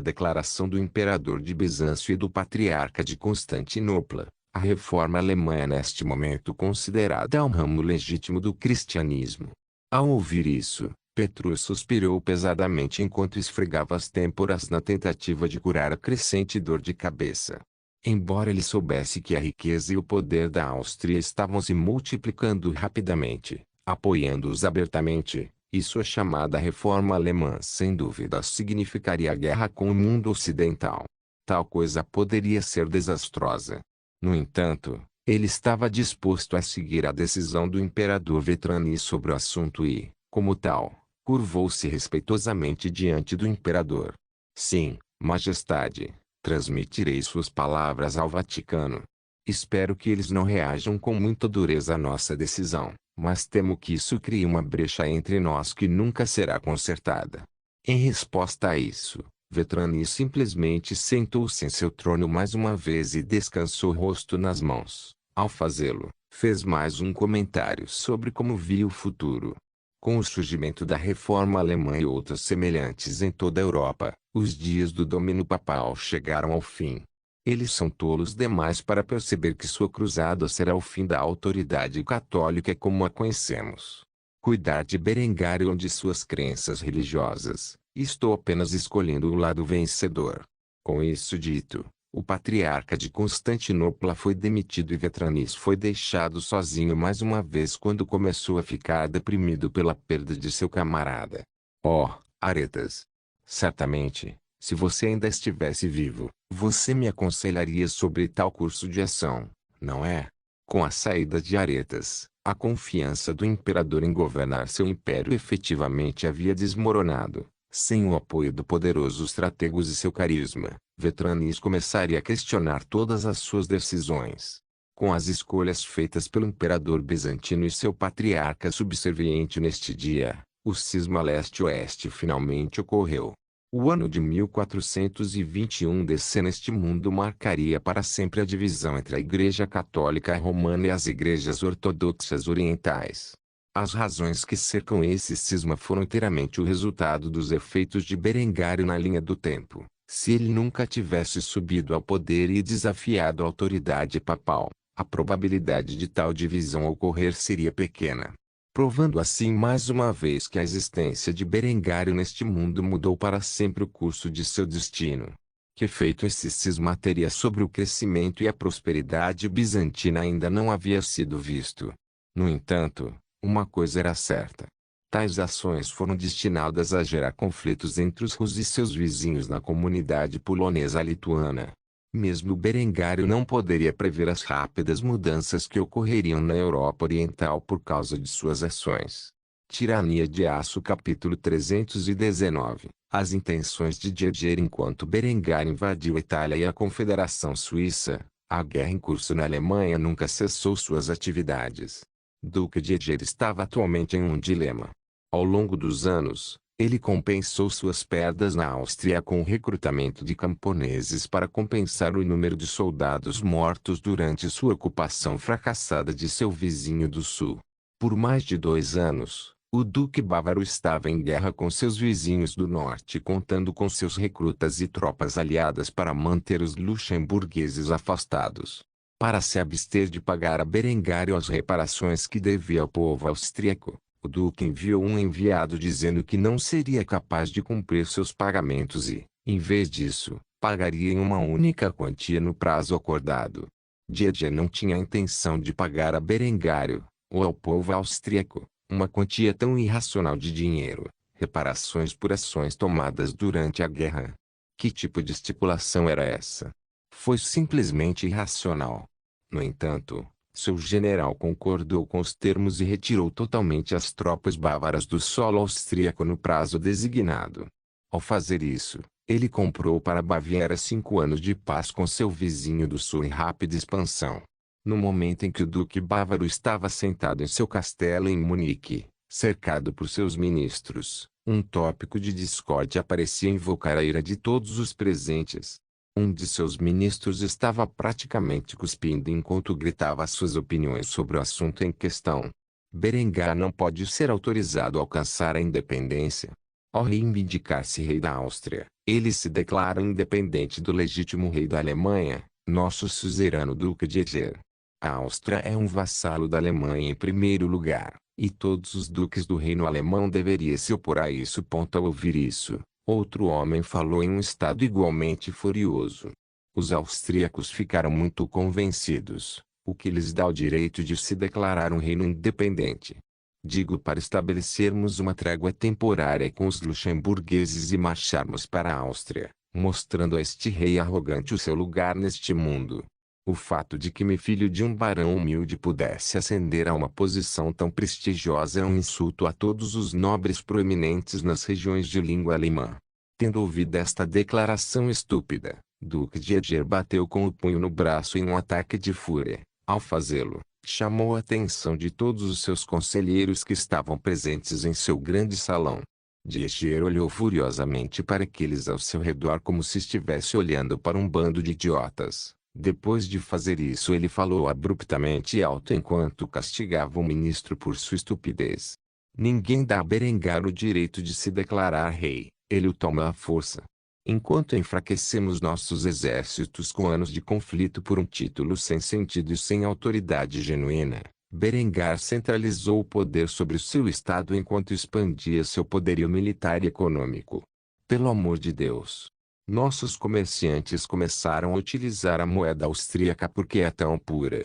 declaração do imperador de Bizâncio e do patriarca de Constantinopla, a reforma alemã é neste momento considerada um ramo legítimo do cristianismo. Ao ouvir isso, Petrus suspirou pesadamente enquanto esfregava as têmporas na tentativa de curar a crescente dor de cabeça. Embora ele soubesse que a riqueza e o poder da Áustria estavam se multiplicando rapidamente, apoiando-os abertamente, e sua chamada reforma alemã sem dúvida significaria guerra com o mundo ocidental. Tal coisa poderia ser desastrosa. No entanto, ele estava disposto a seguir a decisão do imperador Vetranis sobre o assunto e, como tal, curvou-se respeitosamente diante do imperador. Sim, Majestade, transmitirei suas palavras ao Vaticano. Espero que eles não reajam com muita dureza à nossa decisão, mas temo que isso crie uma brecha entre nós que nunca será consertada. Em resposta a isso, Vetranis simplesmente sentou-se em seu trono mais uma vez e descansou o rosto nas mãos. Ao fazê-lo, fez mais um comentário sobre como via o futuro. Com o surgimento da reforma alemã e outras semelhantes em toda a Europa, os dias do domínio papal chegaram ao fim. Eles são tolos demais para perceber que sua cruzada será o fim da autoridade católica como a conhecemos. Cuidar de Berengário ou de suas crenças religiosas, estou apenas escolhendo o lado vencedor. Com isso dito, o patriarca de Constantinopla foi demitido e Vetranis foi deixado sozinho mais uma vez quando começou a ficar deprimido pela perda de seu camarada. Oh, Aretas! Certamente, se você ainda estivesse vivo, você me aconselharia sobre tal curso de ação, não é? Com a saída de Aretas, a confiança do imperador em governar seu império efetivamente havia desmoronado. Sem o apoio do poderoso Strategos e seu carisma, Vetranis começaria a questionar todas as suas decisões. Com as escolhas feitas pelo imperador bizantino e seu patriarca subserviente neste dia, o cisma leste-oeste finalmente ocorreu. O ano de 1421 descer neste mundo marcaria para sempre a divisão entre a Igreja Católica Romana e as igrejas ortodoxas orientais. As razões que cercam esse cisma foram inteiramente o resultado dos efeitos de Berengário na linha do tempo. Se ele nunca tivesse subido ao poder e desafiado a autoridade papal, a probabilidade de tal divisão ocorrer seria pequena, provando assim mais uma vez que a existência de Berengário neste mundo mudou para sempre o curso de seu destino. Que efeito esse cisma teria sobre o crescimento e a prosperidade bizantina ainda não havia sido visto. No entanto, uma coisa era certa. Tais ações foram destinadas a gerar conflitos entre os russos e seus vizinhos na comunidade polonesa lituana. Mesmo Berengário não poderia prever as rápidas mudanças que ocorreriam na Europa Oriental por causa de suas ações. Tirania de Aço capítulo 319. As intenções de Dieger enquanto Berengário invadiu a Itália e a Confederação Suíça, a guerra em curso na Alemanha nunca cessou suas atividades. Duque Dieger estava atualmente em um dilema. Ao longo dos anos, ele compensou suas perdas na Áustria com o recrutamento de camponeses para compensar o número de soldados mortos durante sua ocupação fracassada de seu vizinho do sul. Por mais de 2 anos, o duque bávaro estava em guerra com seus vizinhos do norte contando com seus recrutas e tropas aliadas para manter os luxemburgueses afastados. Para se abster de pagar a Berengário as reparações que devia ao povo austríaco, o duque enviou um enviado dizendo que não seria capaz de cumprir seus pagamentos e, em vez disso, pagaria em uma única quantia no prazo acordado. Dieger não tinha a intenção de pagar a Berengário, ou ao povo austríaco, uma quantia tão irracional de dinheiro, reparações por ações tomadas durante a guerra. Que tipo de estipulação era essa? Foi simplesmente irracional. No entanto, seu general concordou com os termos e retirou totalmente as tropas bávaras do solo austríaco no prazo designado. Ao fazer isso, ele comprou para a Baviera 5 anos de paz com seu vizinho do sul em rápida expansão. No momento em que o duque bávaro estava sentado em seu castelo em Munique, cercado por seus ministros, um tópico de discórdia parecia invocar a ira de todos os presentes. Um de seus ministros estava praticamente cuspindo enquanto gritava suas opiniões sobre o assunto em questão. Berengar não pode ser autorizado a alcançar a independência. Ao reivindicar-se rei da Áustria, ele se declara independente do legítimo rei da Alemanha, nosso suzerano Duque Dieger. A Áustria é um vassalo da Alemanha em primeiro lugar, e todos os duques do reino alemão deveriam se opor a isso. Ao ouvir isso, outro homem falou em um estado igualmente furioso. Os austríacos ficaram muito convencidos, o que lhes dá o direito de se declarar um reino independente. Digo para estabelecermos uma trégua temporária com os luxemburgueses e marcharmos para a Áustria, mostrando a este rei arrogante o seu lugar neste mundo. O fato de que meu filho de um barão humilde pudesse ascender a uma posição tão prestigiosa é um insulto a todos os nobres proeminentes nas regiões de língua alemã. Tendo ouvido esta declaração estúpida, Duque Dieger bateu com o punho no braço em um ataque de fúria. Ao fazê-lo, chamou a atenção de todos os seus conselheiros que estavam presentes em seu grande salão. Dieger olhou furiosamente para aqueles ao seu redor como se estivesse olhando para um bando de idiotas. Depois de fazer isso ele falou abruptamente e alto enquanto castigava o ministro por sua estupidez. Ninguém dá a Berengar o direito de se declarar rei, ele o toma à força. Enquanto enfraquecemos nossos exércitos com anos de conflito por um título sem sentido e sem autoridade genuína, Berengar centralizou o poder sobre o seu estado enquanto expandia seu poderio militar e econômico. Pelo amor de Deus! Nossos comerciantes começaram a utilizar a moeda austríaca porque é tão pura.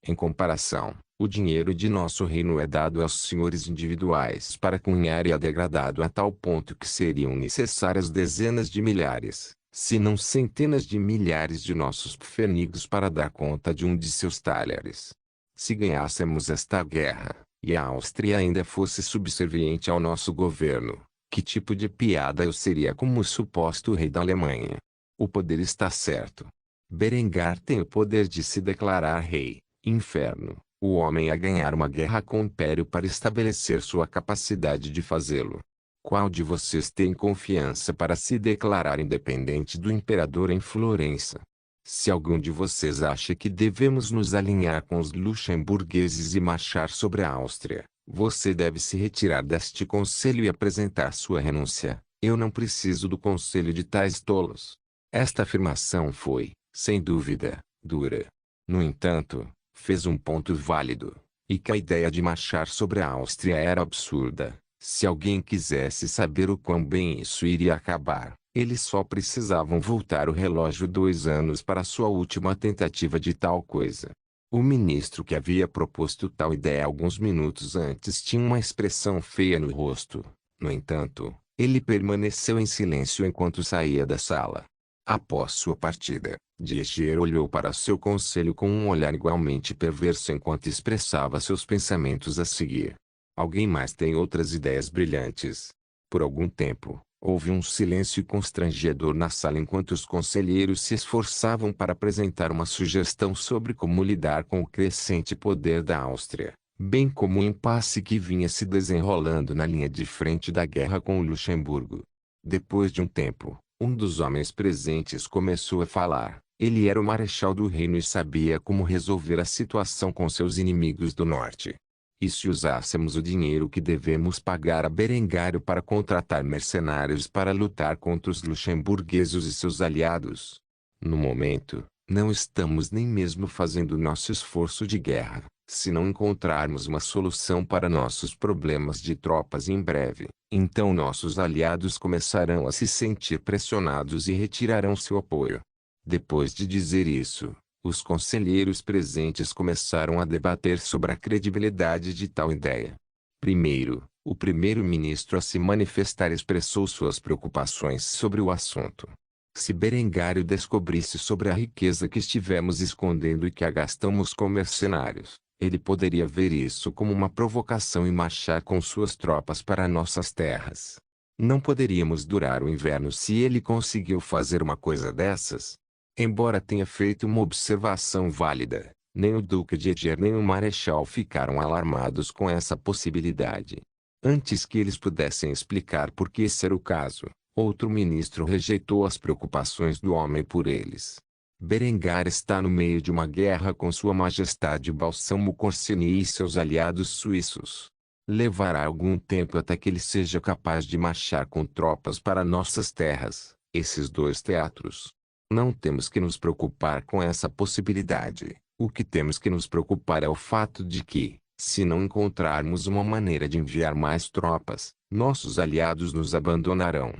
Em comparação, o dinheiro de nosso reino é dado aos senhores individuais para cunhar e é degradado a tal ponto que seriam necessárias dezenas de milhares, se não centenas de milhares de nossos pfennigos para dar conta de um de seus talheres. Se ganhássemos esta guerra, e a Áustria ainda fosse subserviente ao nosso governo, que tipo de piada eu seria como o suposto rei da Alemanha? O poder está certo. Berengar tem o poder de se declarar rei. Inferno, o homem a ganhar uma guerra com o império para estabelecer sua capacidade de fazê-lo. Qual de vocês tem confiança para se declarar independente do imperador em Florença? Se algum de vocês acha que devemos nos alinhar com os luxemburgueses e marchar sobre a Áustria, você deve se retirar deste conselho e apresentar sua renúncia. Eu não preciso do conselho de tais tolos. Esta afirmação foi, sem dúvida, dura. No entanto, fez um ponto válido, e que a ideia de marchar sobre a Áustria era absurda. Se alguém quisesse saber o quão bem isso iria acabar, eles só precisavam voltar o relógio 2 anos para sua última tentativa de tal coisa. O ministro que havia proposto tal ideia alguns minutos antes tinha uma expressão feia no rosto. No entanto, ele permaneceu em silêncio enquanto saía da sala. Após sua partida, Didier olhou para seu conselho com um olhar igualmente perverso enquanto expressava seus pensamentos a seguir. Alguém mais tem outras ideias brilhantes? Por algum tempo, houve um silêncio constrangedor na sala enquanto os conselheiros se esforçavam para apresentar uma sugestão sobre como lidar com o crescente poder da Áustria, bem como o impasse que vinha se desenrolando na linha de frente da guerra com o Luxemburgo. Depois de um tempo, um dos homens presentes começou a falar. Ele era o marechal do reino e sabia como resolver a situação com seus inimigos do norte. E se usássemos o dinheiro que devemos pagar a Berengário para contratar mercenários para lutar contra os luxemburgueses e seus aliados? No momento, não estamos nem mesmo fazendo nosso esforço de guerra, se não encontrarmos uma solução para nossos problemas de tropas em breve. Então nossos aliados começarão a se sentir pressionados e retirarão seu apoio. Depois de dizer isso, os conselheiros presentes começaram a debater sobre a credibilidade de tal ideia. Primeiro, o primeiro-ministro a se manifestar expressou suas preocupações sobre o assunto. Se Berengário descobrisse sobre a riqueza que estivemos escondendo e que a gastamos com mercenários, ele poderia ver isso como uma provocação e marchar com suas tropas para nossas terras. Não poderíamos durar o inverno se ele conseguiu fazer uma coisa dessas. Embora tenha feito uma observação válida, nem o Duque de Eger nem o Marechal ficaram alarmados com essa possibilidade. Antes que eles pudessem explicar por que esse era o caso, outro ministro rejeitou as preocupações do homem por eles. Berengar está no meio de uma guerra com Sua Majestade Balsamo Corsini e seus aliados suíços. Levará algum tempo até que ele seja capaz de marchar com tropas para nossas terras, esses dois teatros. Não temos que nos preocupar com essa possibilidade. O que temos que nos preocupar é o fato de que, se não encontrarmos uma maneira de enviar mais tropas, nossos aliados nos abandonarão.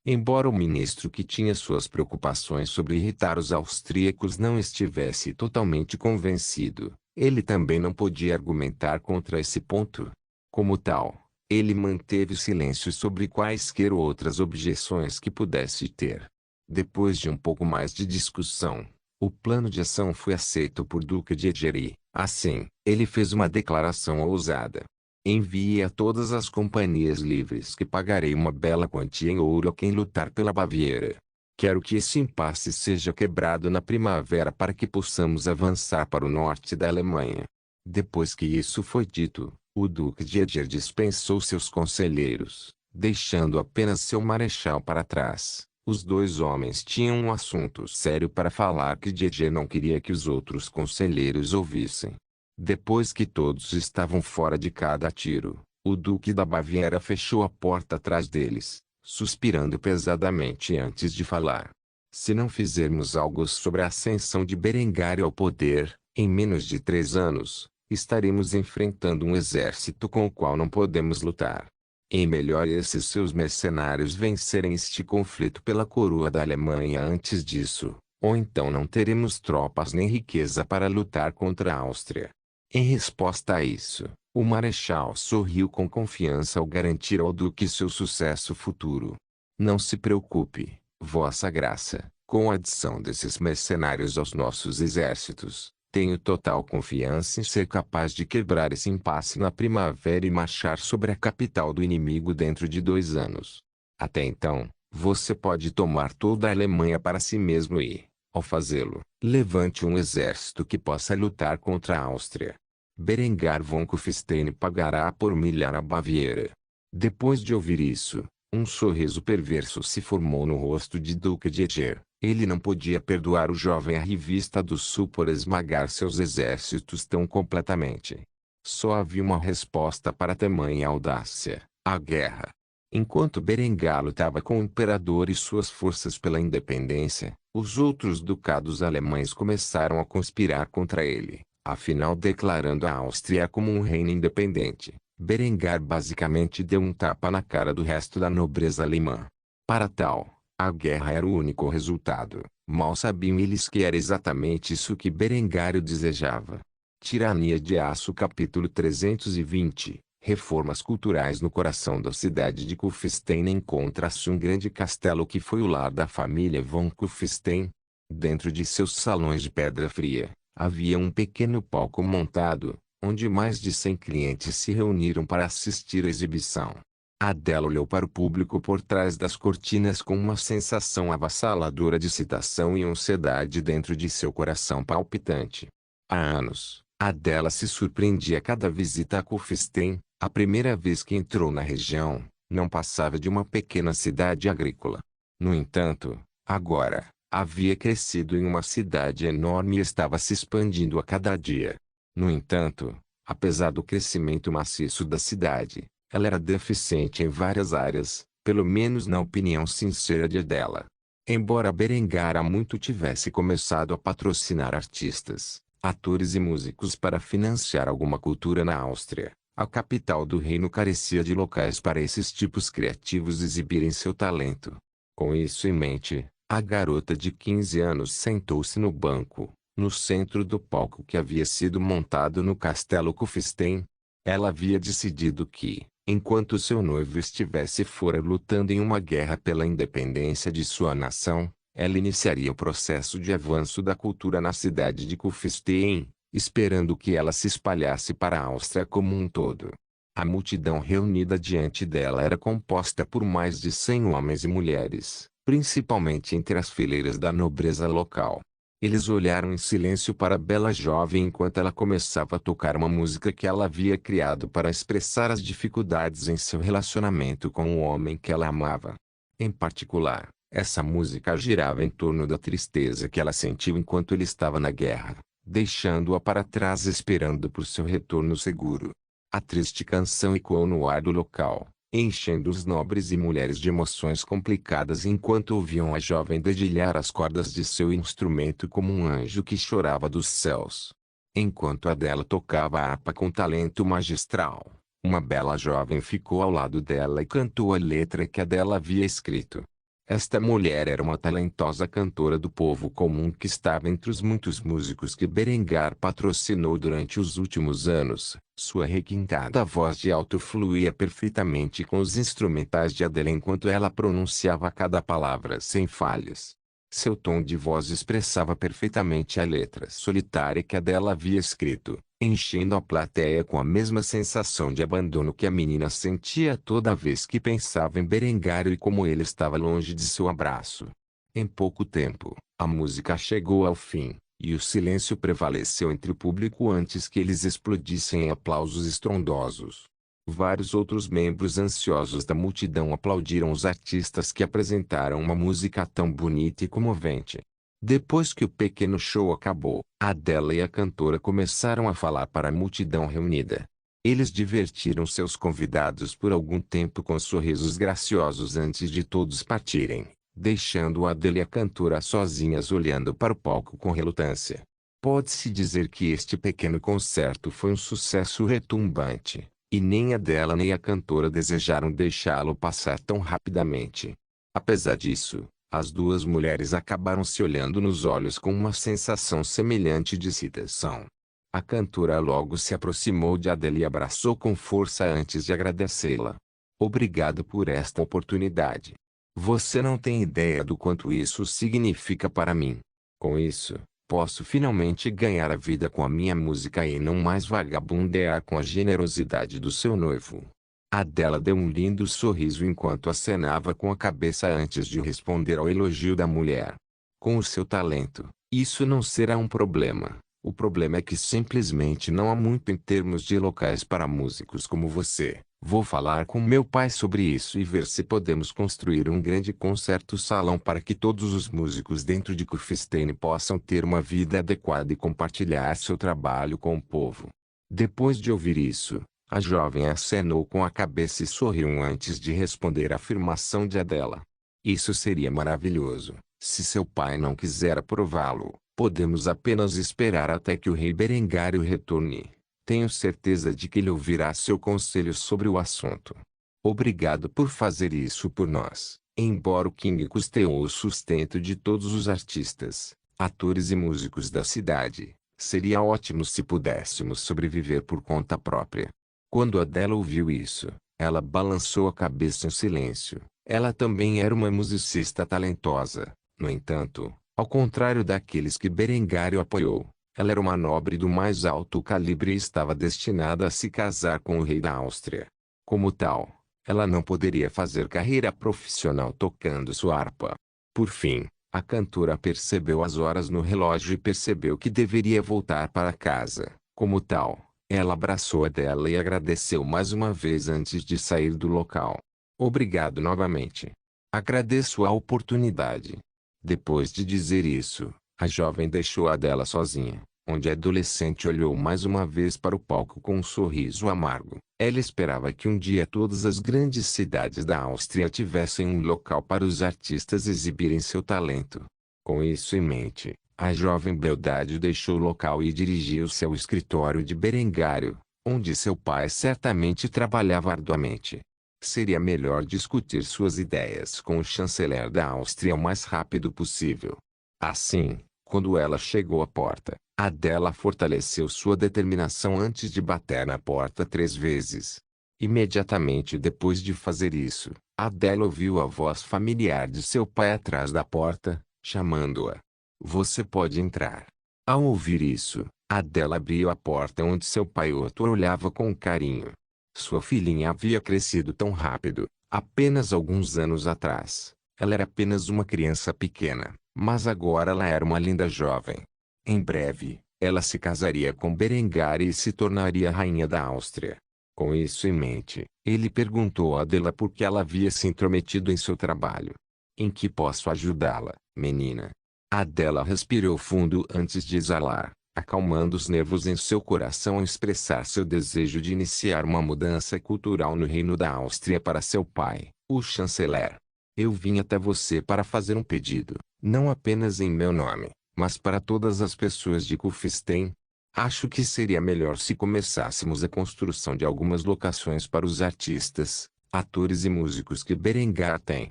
Embora o ministro que tinha suas preocupações sobre irritar os austríacos não estivesse totalmente convencido, ele também não podia argumentar contra esse ponto. Como tal, ele manteve silêncio sobre quaisquer outras objeções que pudesse ter. Depois de um pouco mais de discussão, o plano de ação foi aceito por Duque de Eger e, assim, ele fez uma declaração ousada. Envie a todas as companhias livres que pagarei uma bela quantia em ouro a quem lutar pela Baviera. Quero que esse impasse seja quebrado na primavera para que possamos avançar para o norte da Alemanha. Depois que isso foi dito, o Duque de Eger dispensou seus conselheiros, deixando apenas seu marechal para trás. Os dois homens tinham um assunto sério para falar que Didier não queria que os outros conselheiros ouvissem. Depois que todos estavam fora de cada tiro, o Duque da Baviera fechou a porta atrás deles, suspirando pesadamente antes de falar. Se não fizermos algo sobre a ascensão de Berengário ao poder, em menos de 3 anos, estaremos enfrentando um exército com o qual não podemos lutar. É melhor esses seus mercenários vencerem este conflito pela coroa da Alemanha antes disso, ou então não teremos tropas nem riqueza para lutar contra a Áustria. Em resposta a isso, o marechal sorriu com confiança ao garantir ao duque seu sucesso futuro. Não se preocupe, Vossa Graça, com a adição desses mercenários aos nossos exércitos. Tenho total confiança em ser capaz de quebrar esse impasse na primavera e marchar sobre a capital do inimigo dentro de 2 anos. Até então, você pode tomar toda a Alemanha para si mesmo e, ao fazê-lo, levante um exército que possa lutar contra a Áustria. Berengar von Kufstein pagará por humilhar a Baviera. Depois de ouvir isso, um sorriso perverso se formou no rosto de Duque de Eger. Ele não podia perdoar o jovem arrivista do sul por esmagar seus exércitos tão completamente. Só havia uma resposta para tamanha audácia: a guerra. Enquanto Berengar lutava com o imperador e suas forças pela independência, os outros ducados alemães começaram a conspirar contra ele, afinal declarando a Áustria como um reino independente. Berengar basicamente deu um tapa na cara do resto da nobreza alemã. Para tal, a guerra era o único resultado. Mal sabiam eles que era exatamente isso que Berengário desejava. Tirania de Aço capítulo 320. Reformas culturais. No coração da cidade de Kufstein encontra-se um grande castelo que foi o lar da família von Kufstein. Dentro de seus salões de pedra fria, havia um pequeno palco montado, onde mais de 100 clientes se reuniram para assistir à exibição. Adele olhou para o público por trás das cortinas com uma sensação avassaladora de excitação e ansiedade dentro de seu coração palpitante. Há anos, Adele se surpreendia a cada visita a Kufstein. A primeira vez que entrou na região, não passava de uma pequena cidade agrícola. No entanto, agora, havia crescido em uma cidade enorme e estava se expandindo a cada dia. No entanto, apesar do crescimento maciço da cidade, ela era deficiente em várias áreas, pelo menos na opinião sincera de Adela. Embora Berengar há muito tivesse começado a patrocinar artistas, atores e músicos para financiar alguma cultura na Áustria, a capital do reino carecia de locais para esses tipos criativos exibirem seu talento. Com isso em mente, a garota de 15 anos sentou-se no banco, no centro do palco que havia sido montado no castelo Kufstein. Ela havia decidido que, enquanto seu noivo estivesse fora lutando em uma guerra pela independência de sua nação, ela iniciaria o processo de avanço da cultura na cidade de Kufstein, esperando que ela se espalhasse para a Áustria como um todo. A multidão reunida diante dela era composta por mais de 100 homens e mulheres, principalmente entre as fileiras da nobreza local. Eles olharam em silêncio para a bela jovem enquanto ela começava a tocar uma música que ela havia criado para expressar as dificuldades em seu relacionamento com o homem que ela amava. Em particular, essa música girava em torno da tristeza que ela sentiu enquanto ele estava na guerra, deixando-a para trás esperando por seu retorno seguro. A triste canção ecoou no ar do local, enchendo os nobres e mulheres de emoções complicadas enquanto ouviam a jovem dedilhar as cordas de seu instrumento como um anjo que chorava dos céus. Enquanto Adele tocava a harpa com talento magistral, uma bela jovem ficou ao lado dela e cantou a letra que Adele havia escrito. Esta mulher era uma talentosa cantora do povo comum que estava entre os muitos músicos que Berengar patrocinou durante os últimos anos. Sua requintada voz de alto fluía perfeitamente com os instrumentais de Adele enquanto ela pronunciava cada palavra sem falhas. Seu tom de voz expressava perfeitamente a letra solitária que Adele havia escrito, enchendo a plateia com a mesma sensação de abandono que a menina sentia toda vez que pensava em Berengário e como ele estava longe de seu abraço. Em pouco tempo, a música chegou ao fim, e o silêncio prevaleceu entre o público antes que eles explodissem em aplausos estrondosos. Vários outros membros ansiosos da multidão aplaudiram os artistas que apresentaram uma música tão bonita e comovente. Depois que o pequeno show acabou, Adele e a cantora começaram a falar para a multidão reunida. Eles divertiram seus convidados por algum tempo com sorrisos graciosos antes de todos partirem, deixando Adele e a cantora sozinhas olhando para o palco com relutância. Pode-se dizer que este pequeno concerto foi um sucesso retumbante, e nem Adele nem a cantora desejaram deixá-lo passar tão rapidamente. Apesar disso, as duas mulheres acabaram se olhando nos olhos com uma sensação semelhante de excitação. A cantora logo se aproximou de Adele e abraçou com força antes de agradecê-la. Obrigado por esta oportunidade. Você não tem ideia do quanto isso significa para mim. Com isso, posso finalmente ganhar a vida com a minha música e não mais vagabundear com a generosidade do seu noivo. Adele deu um lindo sorriso enquanto acenava com a cabeça antes de responder ao elogio da mulher. Com o seu talento, isso não será um problema. O problema é que simplesmente não há muito em termos de locais para músicos como você. Vou falar com meu pai sobre isso e ver se podemos construir um grande concerto-salão para que todos os músicos dentro de Kufstein possam ter uma vida adequada e compartilhar seu trabalho com o povo. Depois de ouvir isso, a jovem acenou com a cabeça e sorriu antes de responder à afirmação de Adela. Isso seria maravilhoso. Se seu pai não quiser aprová-lo, podemos apenas esperar até que o rei Berengário retorne. Tenho certeza de que ele ouvirá seu conselho sobre o assunto. Obrigado por fazer isso por nós. Embora o King custeou o sustento de todos os artistas, atores e músicos da cidade, seria ótimo se pudéssemos sobreviver por conta própria. Quando Adela ouviu isso, ela balançou a cabeça em silêncio. Ela também era uma musicista talentosa. No entanto, ao contrário daqueles que Berengário apoiou, ela era uma nobre do mais alto calibre e estava destinada a se casar com o rei da Áustria. Como tal, ela não poderia fazer carreira profissional tocando sua harpa. Por fim, a cantora percebeu as horas no relógio e percebeu que deveria voltar para casa. Como tal, ela abraçou Adela e agradeceu mais uma vez antes de sair do local. Obrigado novamente. Agradeço a oportunidade. Depois de dizer isso, a jovem deixou Adela sozinha, onde a adolescente olhou mais uma vez para o palco com um sorriso amargo. Ela esperava que um dia todas as grandes cidades da Áustria tivessem um local para os artistas exibirem seu talento. Com isso em mente, a jovem beldade deixou o local e dirigiu-se ao escritório de Berengário, onde seu pai certamente trabalhava arduamente. Seria melhor discutir suas ideias com o chanceler da Áustria o mais rápido possível. Assim, quando ela chegou à porta, Adela fortaleceu sua determinação antes de bater na porta 3 vezes. Imediatamente depois de fazer isso, Adela ouviu a voz familiar de seu pai atrás da porta, chamando-a. Você pode entrar. Ao ouvir isso, Adela abriu a porta onde seu pai Otto olhava com carinho. Sua filhinha havia crescido tão rápido, apenas alguns anos atrás. Ela era apenas uma criança pequena, mas agora ela era uma linda jovem. Em breve, ela se casaria com Berengário e se tornaria rainha da Áustria. Com isso em mente, ele perguntou a Adela por que ela havia se intrometido em seu trabalho. Em que posso ajudá-la, menina? Adela respirou fundo antes de exalar, acalmando os nervos em seu coração ao expressar seu desejo de iniciar uma mudança cultural no reino da Áustria para seu pai, o chanceler. Eu vim até você para fazer um pedido, não apenas em meu nome, mas para todas as pessoas de Kufstein. Acho que seria melhor se começássemos a construção de algumas locações para os artistas, atores e músicos que Berengar tem,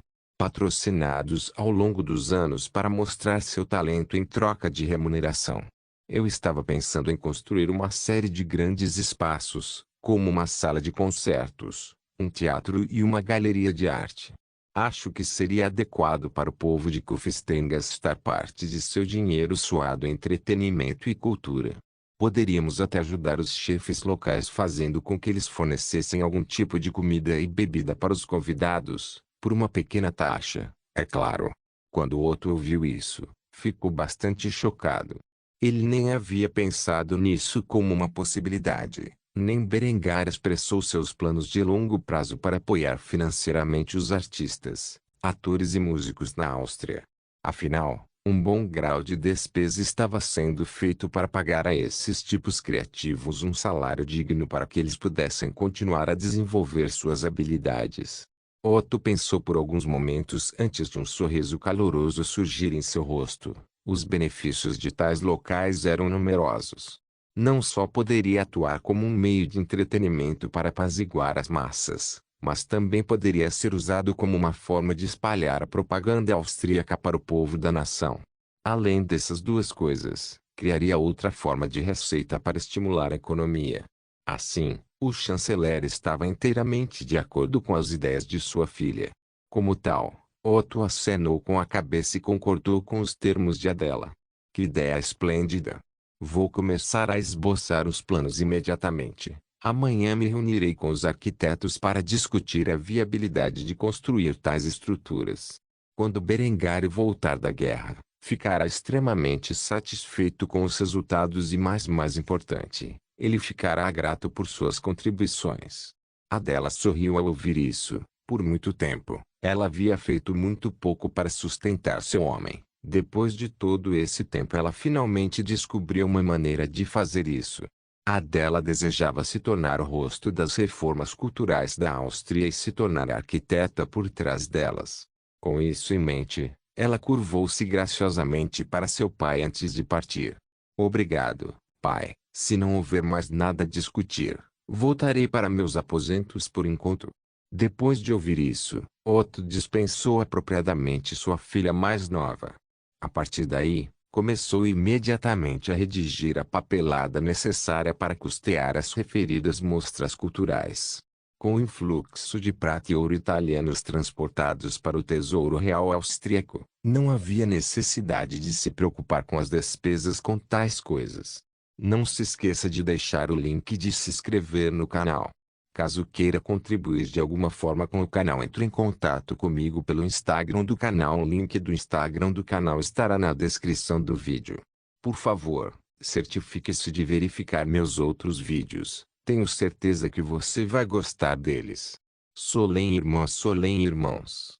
patrocinados ao longo dos anos para mostrar seu talento em troca de remuneração. Eu estava pensando em construir uma série de grandes espaços, como uma sala de concertos, um teatro e uma galeria de arte. Acho que seria adequado para o povo de Kufstein gastar parte de seu dinheiro suado em entretenimento e cultura. Poderíamos até ajudar os chefes locais fazendo com que eles fornecessem algum tipo de comida e bebida para os convidados, por uma pequena taxa, é claro. Quando Otto ouviu isso, ficou bastante chocado. Ele nem havia pensado nisso como uma possibilidade. Nem Berengar expressou seus planos de longo prazo para apoiar financeiramente os artistas, atores e músicos na Áustria. Afinal, um bom grau de despesa estava sendo feito para pagar a esses tipos criativos um salário digno para que eles pudessem continuar a desenvolver suas habilidades. Otto pensou por alguns momentos antes de um sorriso caloroso surgir em seu rosto. Os benefícios de tais locais eram numerosos. Não só poderia atuar como um meio de entretenimento para apaziguar as massas, mas também poderia ser usado como uma forma de espalhar a propaganda austríaca para o povo da nação. Além dessas duas coisas, criaria outra forma de receita para estimular a economia. Assim, o chanceler estava inteiramente de acordo com as ideias de sua filha. Como tal, Otto acenou com a cabeça e concordou com os termos de Adela. Que ideia esplêndida! Vou começar a esboçar os planos imediatamente. Amanhã me reunirei com os arquitetos para discutir a viabilidade de construir tais estruturas. Quando Berengário voltar da guerra, ficará extremamente satisfeito com os resultados e mais importante, ele ficará grato por suas contribuições. Adela sorriu ao ouvir isso. Por muito tempo, ela havia feito muito pouco para sustentar seu homem. Depois de todo esse tempo ela finalmente descobriu uma maneira de fazer isso. Adela desejava se tornar o rosto das reformas culturais da Áustria e se tornar a arquiteta por trás delas. Com isso em mente, ela curvou-se graciosamente para seu pai antes de partir. Obrigado, pai. Se não houver mais nada a discutir, voltarei para meus aposentos por enquanto. Depois de ouvir isso, Otto dispensou apropriadamente sua filha mais nova. A partir daí, começou imediatamente a redigir a papelada necessária para custear as referidas mostras culturais. Com o influxo de prata e ouro italianos transportados para o Tesouro Real Austríaco, não havia necessidade de se preocupar com as despesas com tais coisas. Não se esqueça de deixar o link de se inscrever no canal. Caso queira contribuir de alguma forma com o canal, entre em contato comigo pelo Instagram do canal. O link do Instagram do canal estará na descrição do vídeo. Por favor, certifique-se de verificar meus outros vídeos. Tenho certeza que você vai gostar deles. Solém irmãos.